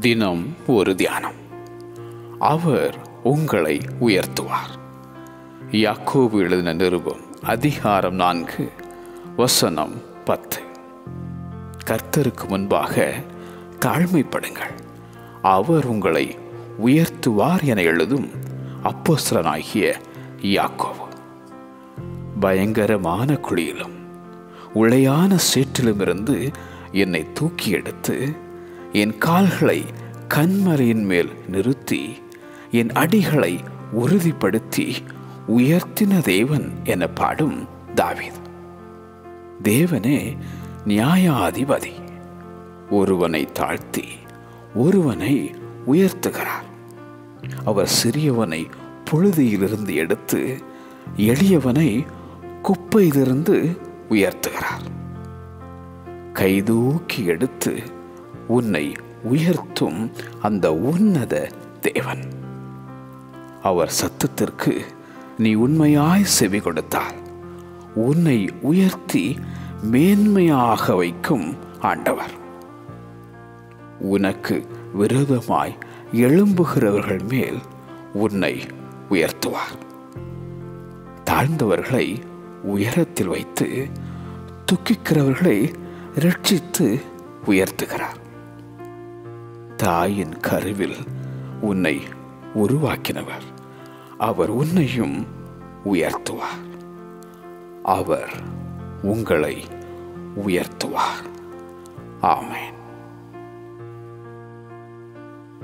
தினம் ஒரு தியானம். அவர் உங்களை உயர்த்துவார். யாக்கோபு எழுதின நிருபம் அதிகாரம் 4 வசனம் 10. கர்த்தருக்கு முன்பாக தாழ்மைப்படுங்கள், அவர் உங்களை உயர்த்துவார் என எழுதும் அப்போஸ்தலனாகிய யாக்கோபு. பயங்கரமான குழியிலும் உளையான சேற்றிலுமிருந்து என்னை தூக்கி எடுத்து என் கால்களை கன்மலையின் மேல் நிறுத்தி என் அடிகளை உறுதிப்படுத்தி உயர்த்தின தேவன் என பாடும் தாவீது. தேவனே நியாயாதிபதி, ஒருவனை தாழ்த்தி ஒருவனை உயர்த்துகிறார். அவர் சிறியவனை புழுதியிலிருந்து எடுத்து எளியவனை குப்பையிலிருந்து உயர்த்துகிறார். கைதூக்கி எடுத்து உன்னை உயர்த்தும் அந்த உன்னத தேவன். அவர் சத்தத்திற்கு நீ உண்மையாய் செவி கொடுத்தால் உன்னை உயர்த்தி மேன்மையாக வைக்கும் ஆண்டவர். உனக்கு விரோதமாய் எழும்புகிறவர்கள் மேல் உன்னை உயர்த்துவார். தாழ்ந்தவர்களை உயரத்தில் வைத்து துக்கிக்கிறவர்களை இரட்சித்து உயர்த்துகிறார். தாயின் கருவில் உன்னை உருவாக்கினவர், அவர் உன்னையும் உயர்த்துவார். அவர் உங்களை உயர்த்துவார். ஆமென்.